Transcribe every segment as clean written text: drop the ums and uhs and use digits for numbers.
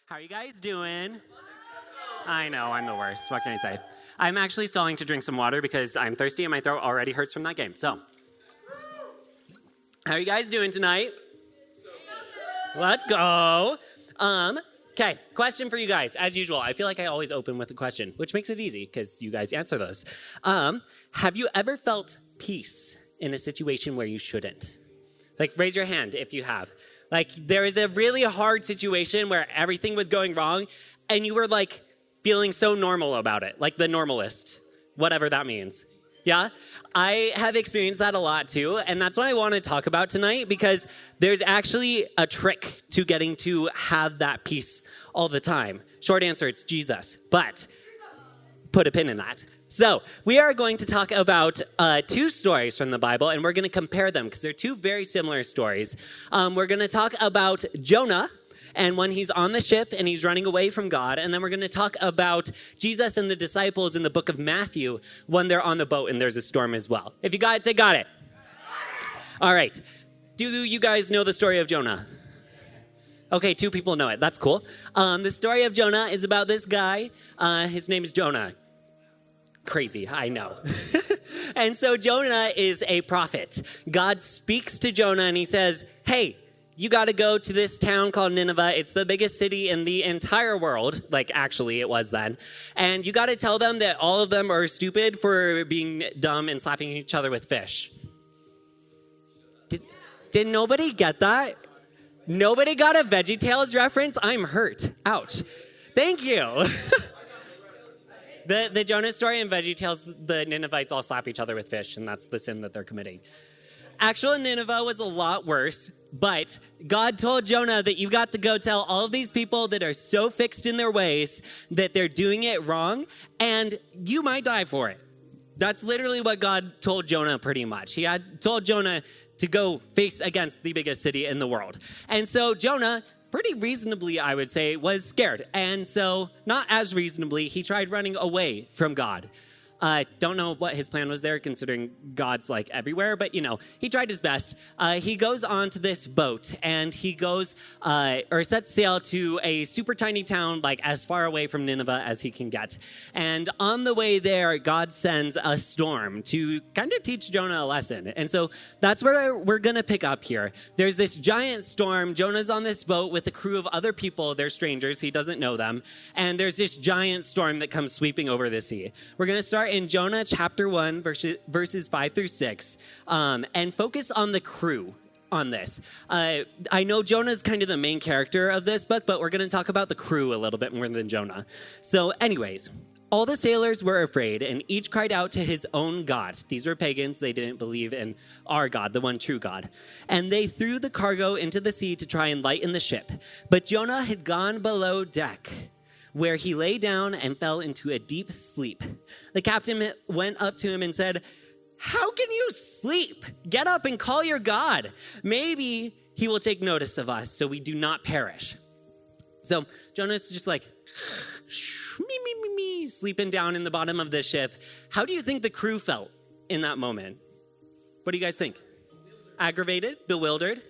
How are you guys doing? I know, I'm the worst. What can I say? I'm actually stalling to drink some water because I'm thirsty and my throat already hurts from that game. So, how are you guys doing tonight? Let's go. Okay, question for you guys. As usual, I feel like I always open with a question, which makes it easy because you guys answer those. Have you ever felt peace in a situation where you shouldn't? Like, raise your hand if you have. Like, there is a really hard situation where everything was going wrong, and you were, like, feeling so normal about it, like the normalist, whatever that means. Yeah? I have experienced that a lot, too, and that's what I want to talk about tonight, because there's actually a trick to getting to have that peace all the time. Short answer, it's Jesus, but put a pin in that. So, we are going to talk about two stories from the Bible, and we're going to compare them because they're two very similar stories. We're going to talk about Jonah, and when he's on the ship and he's running away from God, and then we're going to talk about Jesus and the disciples in the book of Matthew when they're on the boat and there's a storm as well. If you got it, say got it. All right. Do you guys know the story of Jonah? Okay, 2 people know it. That's cool. The story of Jonah is about this guy. His name is Jonah. Crazy, I know. And so Jonah is a prophet. God speaks to Jonah and he says, hey, you got to go to this town called Nineveh. It's the biggest city in the entire world. Like, actually, it was then. And you got to tell them that all of them are stupid for being dumb and slapping each other with fish. Did nobody get that? Nobody got a VeggieTales reference? I'm hurt. Ouch. Thank you. The Jonah story in VeggieTales, the Ninevites all slap each other with fish, and that's the sin that they're committing. Actual Nineveh was a lot worse, but God told Jonah that you got to go tell all of these people that are so fixed in their ways that they're doing it wrong, and you might die for it. That's literally what God told Jonah pretty much. He had told Jonah to go face against the biggest city in the world. And so Jonah, pretty reasonably, I would say, was scared. And so, not as reasonably, he tried running away from God. Don't know what his plan was there, considering God's, like, everywhere. But, he tried his best. He goes onto this boat, and he goes, or sets sail to a super tiny town, like, as far away from Nineveh as he can get. And on the way there, God sends a storm to kind of teach Jonah a lesson. And so, that's where we're going to pick up here. There's this giant storm. Jonah's on this boat with a crew of other people. They're strangers. He doesn't know them. And there's this giant storm that comes sweeping over the sea. We're going to start in Jonah chapter 1, verses 5 through 6, and focus on the crew on this. I know Jonah's kind of the main character of this book, but we're going to talk about the crew a little bit more than Jonah. So anyways, all the sailors were afraid, and each cried out to his own God. These were pagans. They didn't believe in our God, the one true God. And they threw the cargo into the sea to try and lighten the ship. But Jonah had gone below deck, where he lay down and fell into a deep sleep. The captain went up to him and said, how can you sleep? Get up and call your God. Maybe he will take notice of us so we do not perish. So Jonah's just like, sleeping down in the bottom of the ship. How do you think the crew felt in that moment? What do you guys think? Aggravated? Bewildered?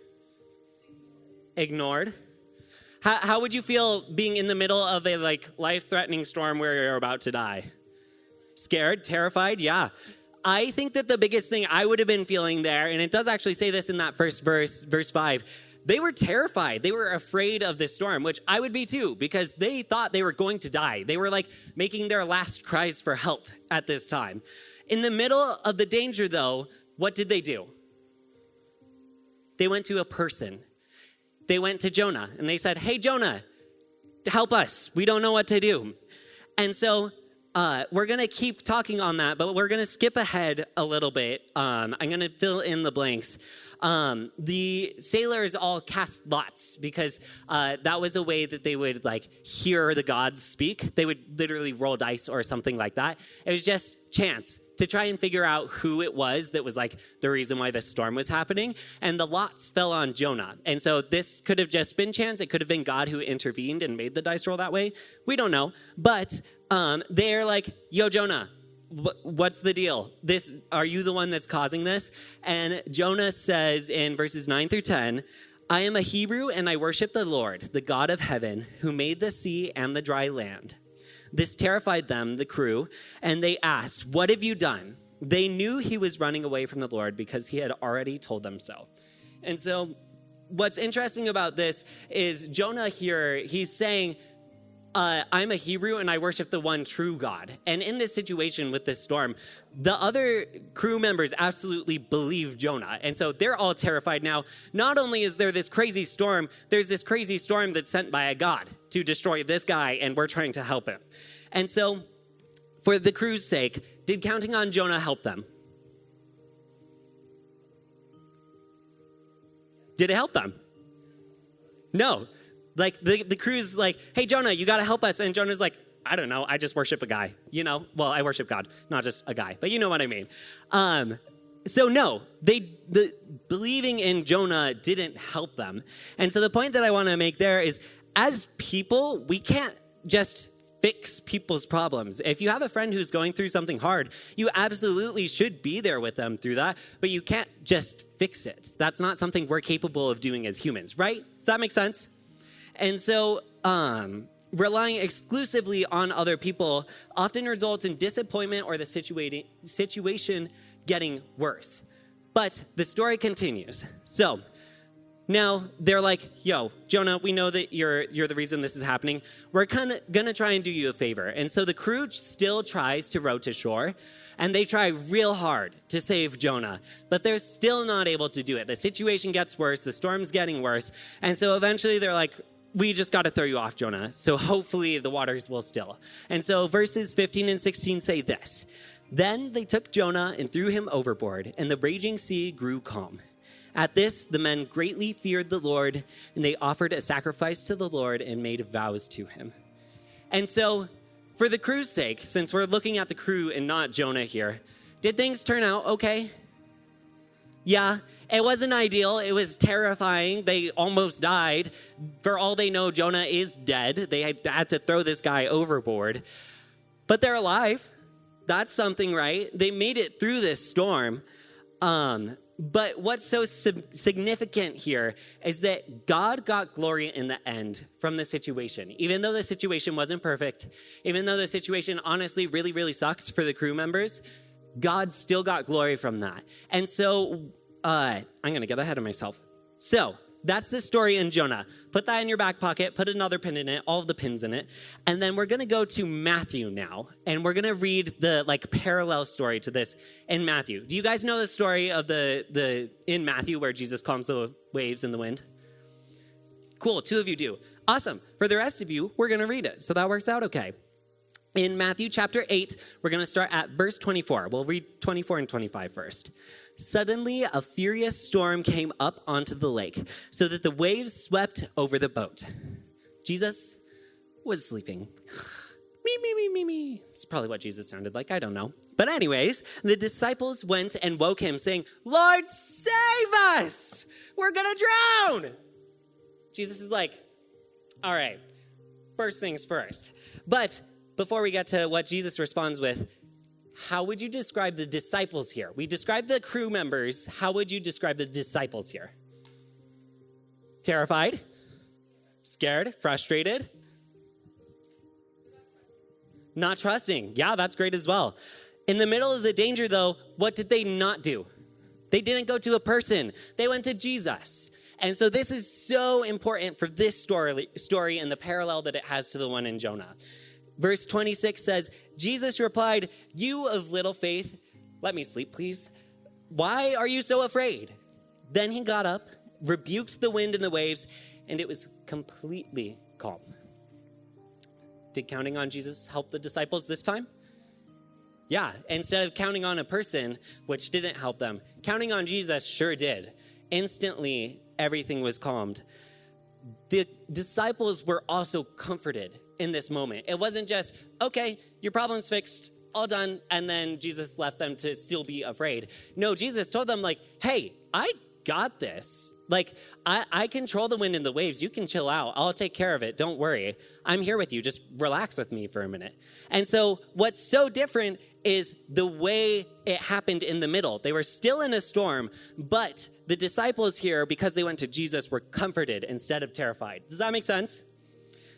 Ignored? How would you feel being in the middle of a life-threatening storm where you're about to die? Scared? Terrified? Yeah. I think that the biggest thing I would have been feeling there, and it does actually say this in that first verse 5, they were terrified. They were afraid of this storm, which I would be too, because they thought they were going to die. They were making their last cries for help at this time. In the middle of the danger, though, what did they do? They went to a person. They went to Jonah and they said, hey, Jonah, help us. We don't know what to do. And so we're going to keep talking on that, but we're going to skip ahead a little bit. I'm going to fill in the blanks. The sailors all cast lots because that was a way that they would hear the gods speak. They would literally roll dice or something like that. It was just chance to try and figure out who it was that was the reason why the storm was happening. And the lots fell on Jonah. And so this could have just been chance. It could have been God who intervened and made the dice roll that way. We don't know. But they're like, yo, Jonah, what's the deal? Are you the one that's causing this? And Jonah says in verses 9 through 10, I am a Hebrew and I worship the Lord, the God of heaven, who made the sea and the dry land. This terrified them, the crew, and they asked, what have you done? They knew he was running away from the Lord because he had already told them so. And so what's interesting about this is Jonah here, he's saying, I'm a Hebrew and I worship the one true God. And in this situation with this storm, the other crew members absolutely believe Jonah. And so they're all terrified now. Not only is there this crazy storm, there's this crazy storm that's sent by a God to destroy this guy, and we're trying to help him. And so for the crew's sake, did counting on Jonah help them? Did it help them? No. Like, the crew's like, hey, Jonah, you got to help us. And Jonah's like, I don't know. I just worship a guy, Well, I worship God, not just a guy, but you know what I mean. So no, the believing in Jonah didn't help them. And so the point that I want to make there is, as people, we can't just fix people's problems. If you have a friend who's going through something hard, you absolutely should be there with them through that, but you can't just fix it. That's not something we're capable of doing as humans, right? Does that make sense? And so relying exclusively on other people often results in disappointment or the situation getting worse. But the story continues. So now they're like, yo, Jonah, we know that you're the reason this is happening. We're kind of going to try and do you a favor. And so the crew still tries to row to shore, and they try real hard to save Jonah, but they're still not able to do it. The situation gets worse. The storm's getting worse. And so eventually they're like, we just got to throw you off, Jonah. So hopefully the waters will still. And so verses 15 and 16 say this. Then they took Jonah and threw him overboard, and the raging sea grew calm. At this, the men greatly feared the Lord, and they offered a sacrifice to the Lord and made vows to him. And so for the crew's sake, since we're looking at the crew and not Jonah here, did things turn out okay? Yeah, it wasn't ideal. It was terrifying. They almost died. For all they know, Jonah is dead. They had to throw this guy overboard. But they're alive. That's something, right? They made it through this storm. But what's so significant here is that God got glory in the end from the situation. Even though the situation wasn't perfect, even though the situation honestly really, really sucked for the crew members, God still got glory from that. And so I'm going to get ahead of myself. So that's the story in Jonah. Put that in your back pocket, put another pin in it, all of the pins in it. And then we're going to go to Matthew now. And we're going to read the parallel story to this in Matthew. Do you guys know the story of the in Matthew where Jesus calms the waves and the wind? Cool, 2 of you do. Awesome. For the rest of you, we're going to read it. So that works out okay. In Matthew chapter 8, we're going to start at verse 24. We'll read 24 and 25 first. Suddenly, a furious storm came up onto the lake, so that the waves swept over the boat. Jesus was sleeping. Me. It's probably what Jesus sounded like. I don't know. But anyways, the disciples went and woke him, saying, Lord, save us! We're going to drown! Jesus is like, all right, first things first. But before we get to what Jesus responds with, how would you describe the disciples here? We described the crew members. How would you describe the disciples here? Terrified? Scared? Frustrated? Not trusting. Yeah, that's great as well. In the middle of the danger, though, what did they not do? They didn't go to a person. They went to Jesus. And so this is so important for this story and the parallel that it has to the one in Jonah. Verse 26 says, Jesus replied, you of little faith, let me sleep, please. Why are you so afraid? Then he got up, rebuked the wind and the waves, and it was completely calm. Did counting on Jesus help the disciples this time? Yeah, instead of counting on a person, which didn't help them, counting on Jesus sure did. Instantly, everything was calmed. The disciples were also comforted in this moment. It wasn't just, okay, your problem's fixed, all done, and then Jesus left them to still be afraid. No, Jesus told them hey, I got this. Like, I control the wind and the waves. You can chill out. I'll take care of it. Don't worry. I'm here with you. Just relax with me for a minute. And so what's so different is the way it happened in the middle. They were still in a storm, but the disciples here, because they went to Jesus, were comforted instead of terrified. Does that make sense?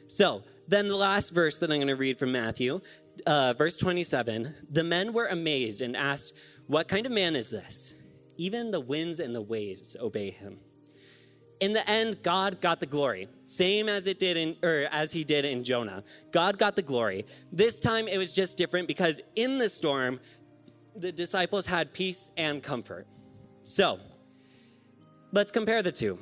So then the last verse that I'm going to read from Matthew, verse 27, the men were amazed and asked, "What kind of man is this? Even the winds and the waves obey him." In the end, God got the glory, same as he did in Jonah. God got the glory. This time it was just different because in the storm, the disciples had peace and comfort. So let's compare the two.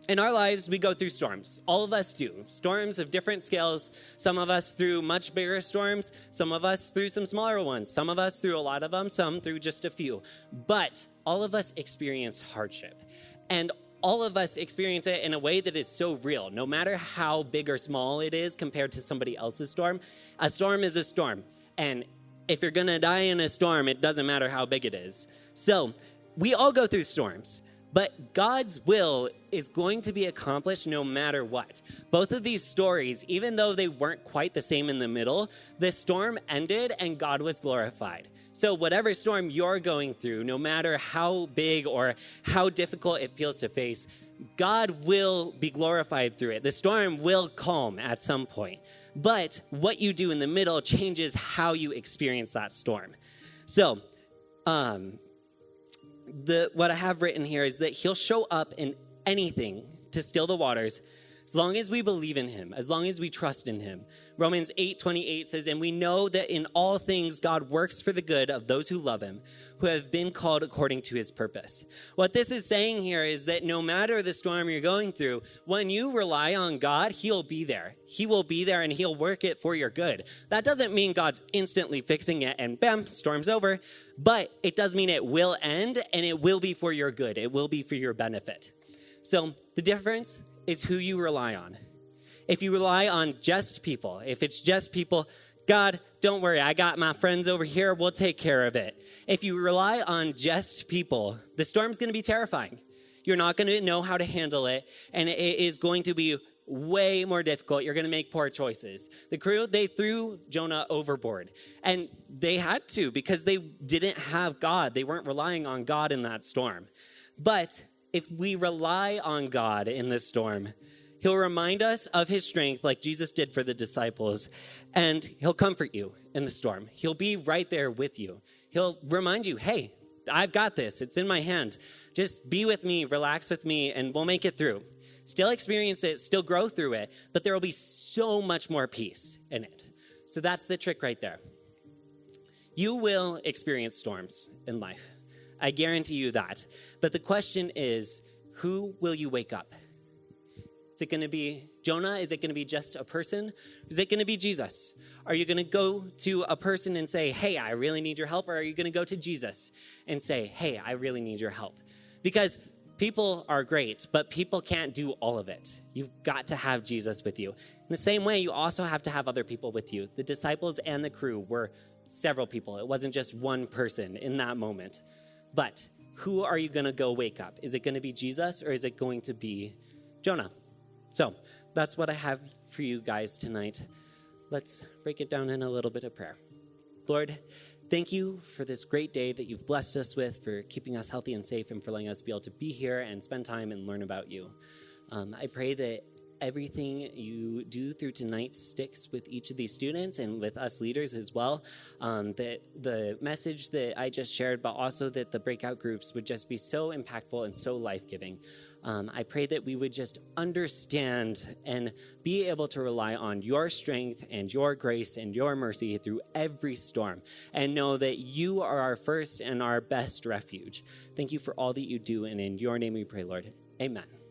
In our lives, we go through storms. All of us do. Storms of different scales. Some of us through much bigger storms. Some of us through some smaller ones. Some of us through a lot of them. Some through just a few. But all of us experience hardship. And all of us experience it in a way that is so real. No matter how big or small it is compared to somebody else's storm, a storm is a storm. And if you're going to die in a storm, it doesn't matter how big it is. So we all go through storms. But God's will is going to be accomplished no matter what. Both of these stories, even though they weren't quite the same in the middle, the storm ended and God was glorified. So whatever storm you're going through, no matter how big or how difficult it feels to face, God will be glorified through it. The storm will calm at some point. But what you do in the middle changes how you experience that storm. So, what I have written here is that he'll show up in anything to still the waters as long as we believe in him, as long as we trust in him. Romans 8:28 says, "And we know that in all things God works for the good of those who love him, who have been called according to his purpose." What this is saying here is that no matter the storm you're going through, when you rely on God, he'll be there. He will be there and he'll work it for your good. That doesn't mean God's instantly fixing it and bam, storm's over, but it does mean it will end and it will be for your good. It will be for your benefit. So the difference is who you rely on. If you rely on just people, if it's just people, God, don't worry, I got my friends over here, we'll take care of it. If you rely on just people, the storm's going to be terrifying. You're not going to know how to handle it, and it is going to be way more difficult. You're going to make poor choices. The crew, they threw Jonah overboard, and they had to because they didn't have God. They weren't relying on God in that storm. But if we rely on God in this storm, he'll remind us of his strength like Jesus did for the disciples, and he'll comfort you in the storm. He'll be right there with you. He'll remind you, hey, I've got this. It's in my hand. Just be with me, relax with me, and we'll make it through. Still experience it, still grow through it, but there will be so much more peace in it. So that's the trick right there. You will experience storms in life. I guarantee you that. But the question is, who will you wake up? Is it going to be Jonah? Is it going to be just a person? Is it going to be Jesus? Are you going to go to a person and say, hey, I really need your help? Or are you going to go to Jesus and say, hey, I really need your help? Because people are great, but people can't do all of it. You've got to have Jesus with you. In the same way, you also have to have other people with you. The disciples and the crew were several people. It wasn't just one person in that moment. But who are you going to go wake up? Is it going to be Jesus or is it going to be Jonah? So that's what I have for you guys tonight. Let's break it down in a little bit of prayer. Lord, thank you for this great day that you've blessed us with, for keeping us healthy and safe, and for letting us be able to be here and spend time and learn about you. I pray that everything you do through tonight sticks with each of these students and with us leaders as well. That the message that I just shared, but also that the breakout groups would just be so impactful and so life-giving. I pray that we would just understand and be able to rely on your strength and your grace and your mercy through every storm, and know that you are our first and our best refuge. Thank you for all that you do, and in your name we pray, Lord. Amen.